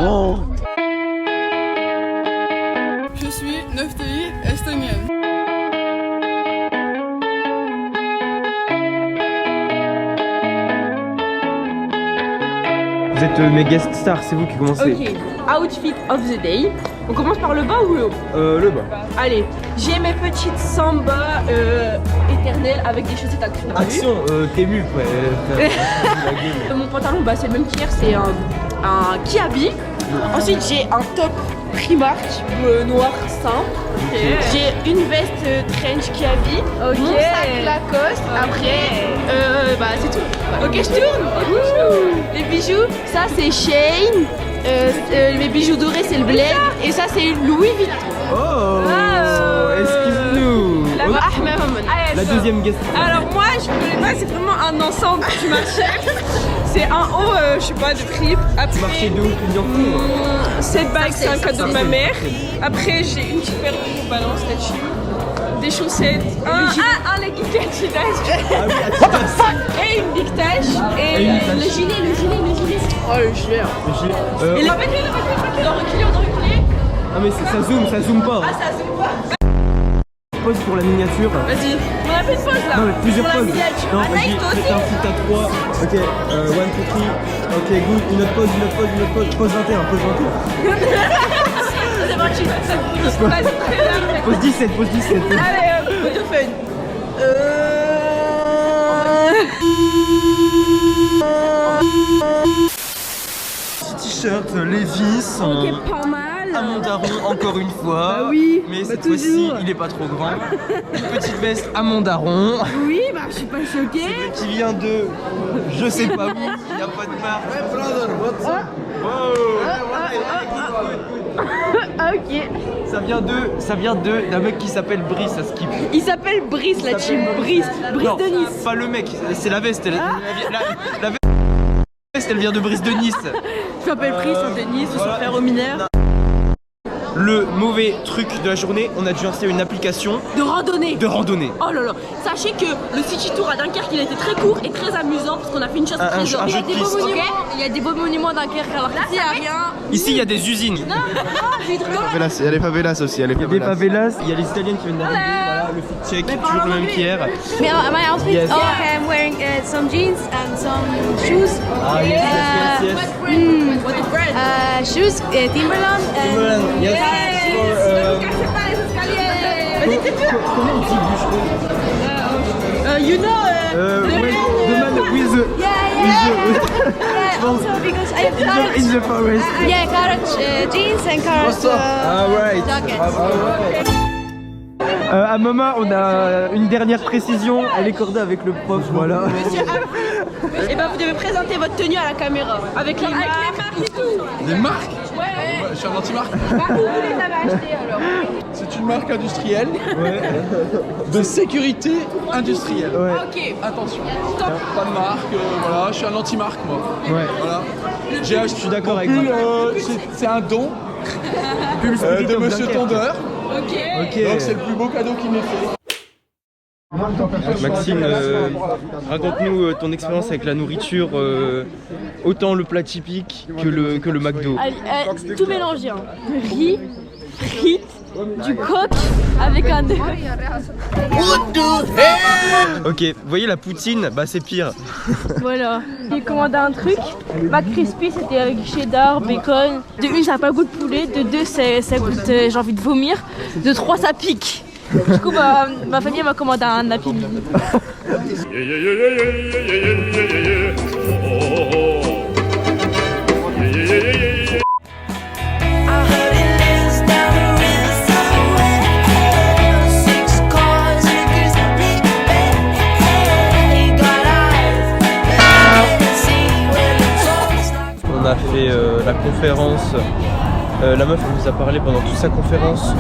Oh. Je suis Neftali, estonienne. Vous êtes mes guest stars, c'est vous qui commencez. Ok, outfit of the day. On commence par le bas ou le haut? Le bas. Allez, j'ai mes petites samba éternelles avec des chaussettes action. Action, t'es mu, ouais. Mon pantalon, bah, c'est le même qu'hier, c'est un Kiabi. Ensuite, j'ai un top Primark bleu noir simple. Okay. J'ai une veste trench Kiabi. Okay. Mon sac Lacoste. Okay. Après, bah c'est tout. Ok, je tourne. Les bijoux, ça c'est Shane. Les bijoux dorés, c'est le Bled. Et ça c'est Louis Vuitton. Oh, excuse-nous. La deuxième guest. Alors moi, je connais pas, c'est vraiment un ensemble du marché. C'est un haut, je sais pas, de trip. Après, marché de ouf, cette bague, c'est un cadeau de ma mère. Après, j'ai une petite paire de balance là-dessus. Des chaussettes. Un legging Adidas. Et une big tache. Et le gilet. Oh, le gilet. Et la voiture, on doit reculer. Ah, mais ça zoome pas. Ah, ça zoome pas. Pause pour la miniature. Vas-y, on a fait une pause là. Non, mais plusieurs pour pauses. La miniature. Non, Anaïs, toi aussi. c'est un foot à 3. Ok, 1, 2, 3. Ok, good. Une autre pause. Pause 21. C'est parti. Pause 17. Allez, audio fun. T-shirt Levi's. Ok, pas mal. À mon daron encore une fois. Bah oui. Mais cette fois-ci, il est pas trop grand. Une petite veste à mon daron. Oui, bah je suis pas choquée. Qui vient de je sais pas où. Il n'y a pas de marque. Hey brother, what's up? Wow. Ok. Ça vient d'un mec qui s'appelle Brice à Skip. Il s'appelle Brice, la team. Brice Non, de Nice. pas le mec, c'est la veste. La veste, elle vient de Brice de Nice. Je m'appelle Brice, de Nice, je suis frère au mineur. Le mauvais truc de la journée, on a dû installer une application de randonnée. Oh là là. Sachez que le City Tour à Dunkerque, il a été très court et très amusant parce qu'on a fait une chasse au trésor. Il y a des beaux monuments. Il y a des beaux monuments à Dunkerque alors qu'ici il n'y a rien. Ici il y a des usines. Non, j'ai trop. Il y a les favelas aussi, il y a les favelas. Il y a les Italiennes qui viennent d'arriver, voilà, le fit check, toujours le même qu'hier. My outfit? Yes. Oh, okay, I'm wearing some jeans and some shoes. Ah yes. What the brand? Shoes, Timberland. Timberland, yes. Comment on dit bûcheron? You know, the man with the... Yeah, also because I have carrot. In the forest. Yeah, carrot jeans and carrot jacket. À Mama, on a une dernière précision. Elle est cordée avec le prof, voilà. Et ben vous devez présenter votre tenue à la caméra avec les marques et tout. Des marques? Ouais. Je suis un anti-marque. Bah, où vous les avez achetées alors? C'est une marque industrielle de sécurité industrielle. Ouais. Ok. Attention, pas de marque, voilà, je suis un anti-marque moi. Ouais. Voilà. J'ai acheté, je suis d'accord avec pull, toi. c'est un don de Monsieur Tondeur. Ok. Donc c'est le plus beau cadeau qu'il m'ait fait. Maxime, raconte-nous ton expérience avec la nourriture, autant le plat typique que le McDo. Allez, tout mélangé, hein. Riz, frites, du coq avec un œuf. Ok, vous voyez la poutine, bah c'est pire. Voilà. J'ai commandé un truc. McCrispy, c'était avec cheddar, bacon. De une, ça n'a pas le goût de poulet. De deux, ça goûte, j'ai envie de vomir. De trois, ça pique. Du coup, ma famille m'a commandé un Happy Meal. On a fait la conférence. La meuf elle nous a parlé pendant toute sa conférence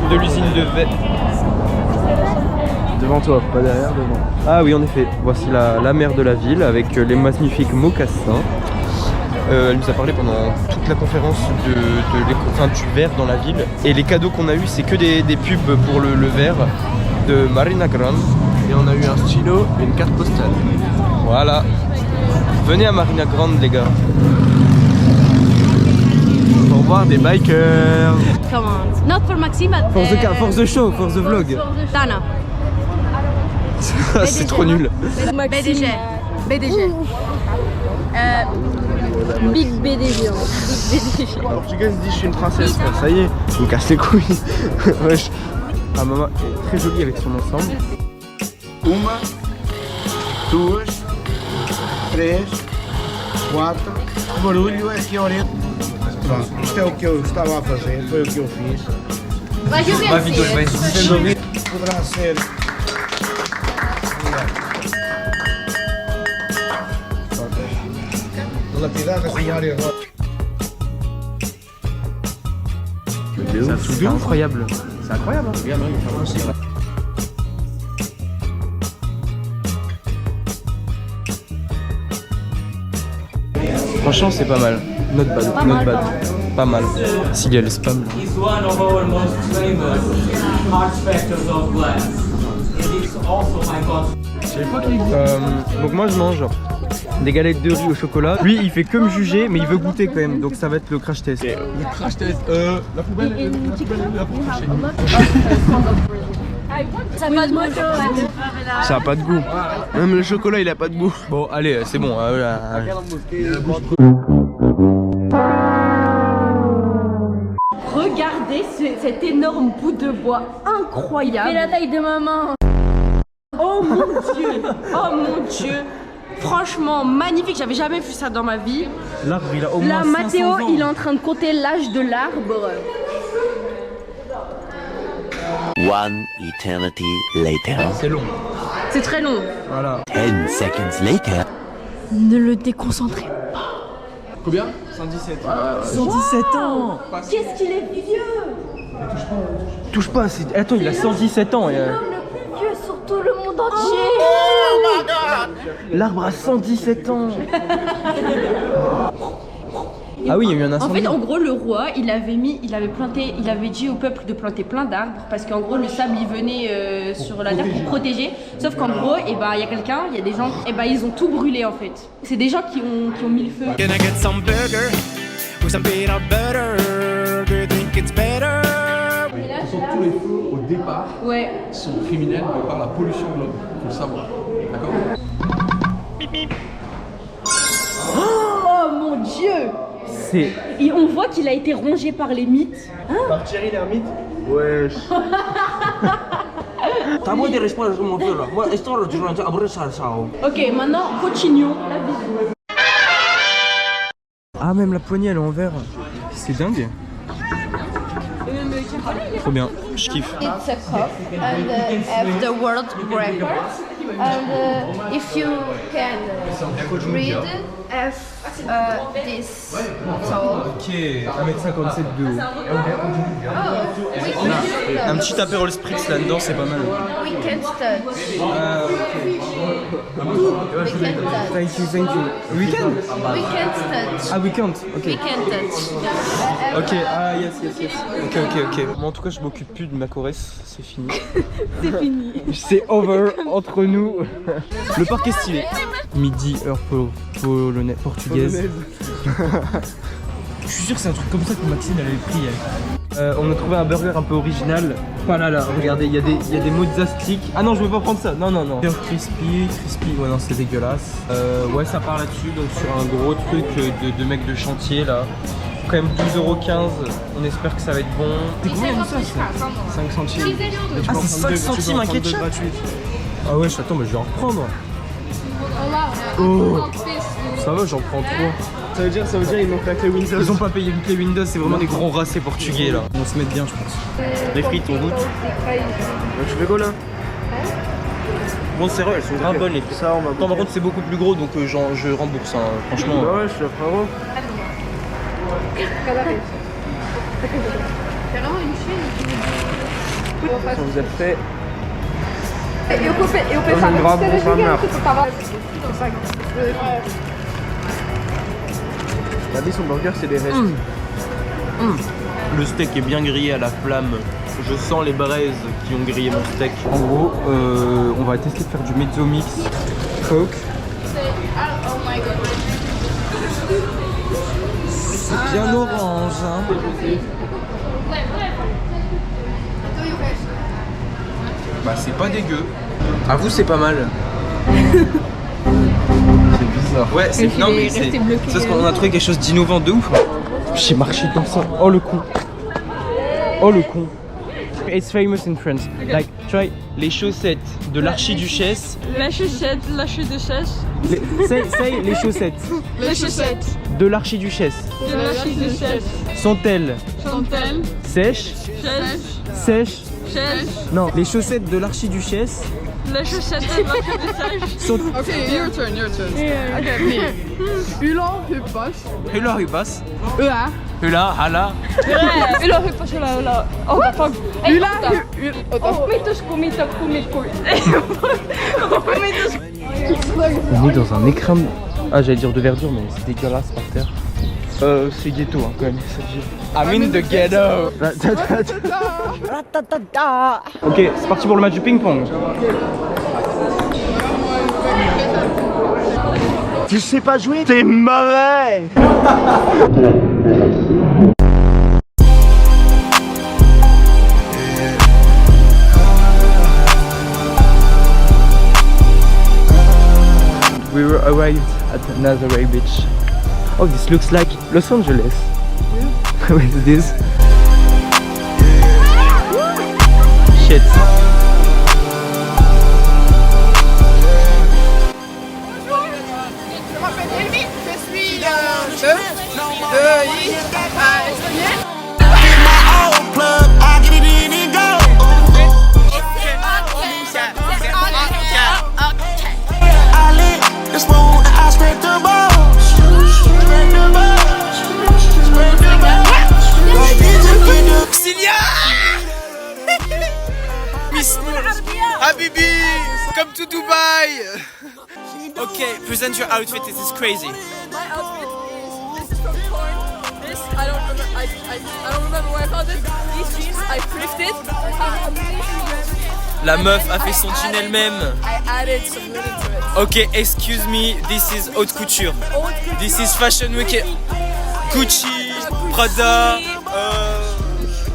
de l'usine de verre. Devant toi, pas derrière, devant. Ah oui, en effet. Voici la mère de la ville avec les magnifiques mocassins. Elle nous a parlé pendant toute la conférence du verre dans la ville. Et les cadeaux qu'on a eu, c'est que des pubs pour le verre de Marina Grande. Et on a eu un stylo et une carte postale. Voilà. Venez à Marina Grande, les gars. Au revoir des bikers. Come on. Not for Maxime, but For the show, for the vlog. Dana. C'est trop nul. BDG. BDG. Big BDG. Big BDG. La portugaise dit je suis une princesse. Ça y est, je me casse les couilles. Wesh. Ah, maman est très jolie avec son ensemble. Uma, duas, três, quatro. O barulho é que orienta. Pronto, isto é o que eu estava a fazer, foi o que eu fiz. Ma vidéo elle va être Sendo ouvido, poderá ser. Lapidar a senhora agora. C'est incroyable. C'est incroyable. Hein. Franchement, c'est pas mal. Not bad. Not bad. Pas mal. S'il y a le spam. Là. It's one of our most famous artifacts of glass. It is also iconic. Donc moi je mange des galettes de riz au chocolat. Lui il fait que me juger mais il veut goûter quand même donc ça va être le crash test. Le crash test, la poubelle est là pour cracher. Ça pas de goût. Ça a pas de goût. Même le chocolat il a pas de goût. Bon allez c'est bon. Regardez cet énorme bout de bois incroyable. Fais la taille de ma main. Oh mon dieu. Oh mon dieu. Franchement magnifique, j'avais jamais vu ça dans ma vie. L'arbre il a au moins Là 500 Mathéo ans. il est en train de compter l'âge de l'arbre. One eternity later. C'est long. C'est très long. Voilà. 10 seconds later. Ne le déconcentrez pas. Combien? 117. 117 ans. Qu'est-ce qu'il est vieux. Touche pas. Attends il a 117 ans. L'homme le plus vieux sur tout le monde entier. L'arbre a 117 ans. Ah oui il y a eu un En incendie. fait, en gros, le roi, il avait dit au peuple de planter plein d'arbres parce qu'en gros, le sable, il venait sur la terre pour protéger. Sauf qu'en gros, il y a quelqu'un, il y a des gens, ils ont tout brûlé en fait. C'est des gens qui ont mis le feu. Can I get some burger with some peanut butter? Do you think it's better? Tous les feux au départ Ouais. sont criminels de par la pollution de l'homme. Faut le savoir. D'accord? Oh mon dieu! C'est. Et on voit qu'il a été rongé par les mythes. Par Thierry l'ermite. Wesh. Ok, maintenant, continuons la vidéo. Ah même la poignée elle est en verre. C'est dingue. Trop bien, je kiffe. It's a cup and have the world record. And if you can read, have this tall. Ok, 1m57 de haut. Un petit apérol spritz là-dedans, c'est pas mal. We can't touch. Ah, We can't touch. thank you. Weekend? We can't touch. Ah, we can't, ok. We can't touch. Ok, ah yes. Ok. Bon, en tout cas, je m'occupe plus de ma Corrèze, c'est fini. C'est fini. C'est over entre nous. Le parc est stylé. Midi, heure portugaise. Je suis sûr que c'est un truc comme ça que Maxime elle avait pris. On a trouvé un burger un peu original. Voilà là, regardez, il y a des mozza sticks. Ah non, je veux pas prendre ça. Non. Crispy. Ouais, non, c'est dégueulasse. Ouais, ça part là-dessus, donc sur un gros truc de mec de chantier là. Quand même 12,15€. On espère que ça va être bon. C'est combien ça 5 centimes. Ah, c'est 5 centimes un ketchup. Ah ouais, attends, mais je vais en reprendre. Oh, ça va, j'en prends 3. Ça veut dire ils n'ont pas payé Windows. Ils ont pas payé toutes les Windows, c'est vraiment des gros rats ces portugais là. On va se mettre bien je pense. Les frites on goûte. Tu fais quoi là? Bon c'est vrai, elles sont grave bonnes les frites. Ça, par contre c'est beaucoup plus gros donc je rembourse hein. Franchement. Ouais je le ferai gros. C'est vraiment une chaîne. Quand vous êtes prêts. Une grave grosse mère. Regardez son burger, c'est des restes. Le steak est bien grillé à la flamme. Je sens les braises qui ont grillé mon steak. En gros, on va tester de faire du mezzo mix Coke. bien orange. Hein. Bah c'est pas dégueu. À vous c'est pas mal. C'est bizarre. Ouais, c'est non mais c'est parce qu'on a trouvé quelque chose d'innovant de ouf. J'ai marché dans ça. Oh le con. Oh le con. It's famous in France. Like try les chaussettes de l'archiduchesse. La chaussette, l'archiduchesse. Say les chaussettes Les chaussettes de l'archiduchesse. de l'archiduchesse. Sont-elles Sont-elles sèches? Sèches? Non, les chaussettes de l'archiduchesse. Les chaussettes de l'archiduchesse. Sont... Okay, your turn. Okay, me. Ulla huppas. Hula hubas. Ulla. Hula hala. Ulla huppas, ulla. Oh, vad fan. Ulla. On est dans un écrin de... Ah j'allais dire de verdure mais c'est dégueulasse par terre. C'est ghetto hein, quand même. I'm in the ghetto. Ok, c'est parti pour le match du ping-pong. Tu sais pas jouer, t'es mauvais. We were arrived at Nazaré Beach. Oh, this looks like Los Angeles. Yeah. With this. Shit. Je m'appelle Elvi, je suis de estonienne. Habibi, come to Dubai. Okay, present your outfit. This is crazy. My outfit is, this is from Torn. This, I don't remember where I found it. These jeans, I thrifted. La meuf a fait son jean elle-même. I added some linen to it. Okay, excuse me. This is haute couture. This is fashion week. Gucci, Prada,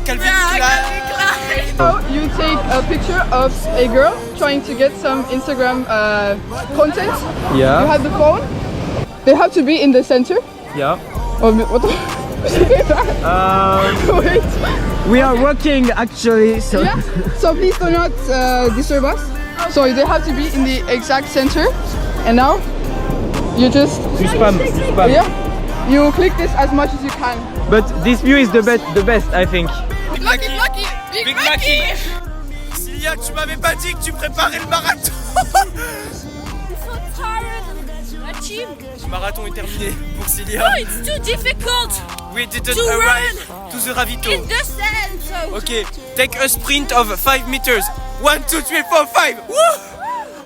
Calvin Klein. So you take a picture of a girl trying to get some Instagram content. You Yeah. have the phone. They have to be in the center. Yeah. Oh, what the Wait. We are working actually. So. Yeah. So please do not disturb us. So they have to be in the exact center. And now you just Du spam. yeah. You click this as much as you can. But this view is the best I think. Lucky. Big Lucky. Cilia, tu m'avais pas dit que tu préparais le marathon. Le marathon est terminé pour Cilia. Oh, it's too difficult. We didn't To arrive to the ravito. In the sand. Okay, take a sprint of 5 meters. 1, 2, 3, 4, 5. Woo!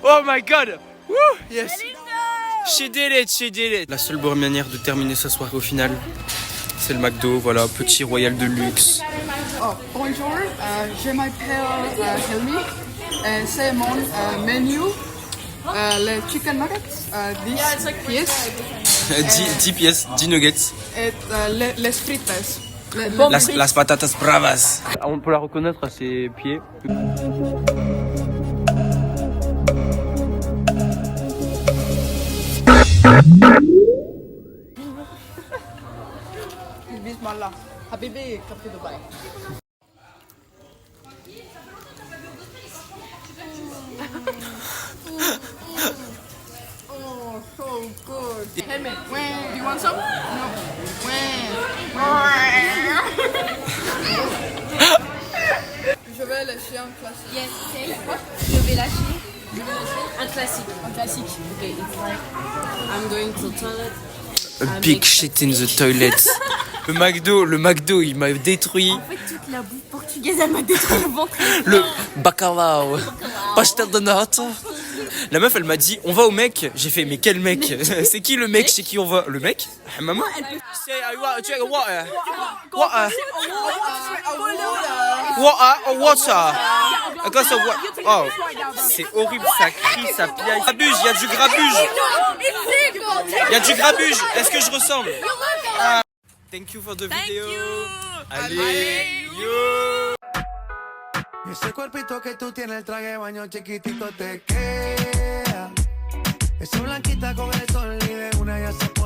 Oh my god. Woo! Yes. She did it. La seule bonne manière de terminer ce soir au final, c'est le McDo. Voilà, petit royal de luxe. Oh, bonjour, je m'appelle Helmi. C'est mon menu. Le chicken nuggets, 10 pièces. 10 pièces, 10 nuggets. Et les fritas. Las patatas bravas. On peut la reconnaître à ses pieds. Bismillah. Habibi, come to Dubai. Oh, so good. Helmet. Do you want some? No. Je vais lâcher un classique. Yes, je vais lâcher. Un classique. Okay, it's like I'm going to toilet. A big shit in the toilet. Le McDo, il m'a détruit. En fait, toute la bouffe portugaise, elle m'a détruit le ventre. Le bacalao. Pastel de nata. La meuf, elle m'a dit, on va au mec. J'ai fait, mais quel mec? C'est qui le mec chez qui on va? Le mec? Maman? Say, I want to drink water. Water. Water. A glass of water. Oh, c'est horrible, ça crie, ça piaille. Grabuge, il y a du grabuge. Il y a du grabuge. Est-ce que je ressemble? thank you for the Thank video. you. Allez, yo. Y ese cuerpito que tú tienes, el traje de baño chiquitito te queda. Esa blanquita con el sol y de una ya se pone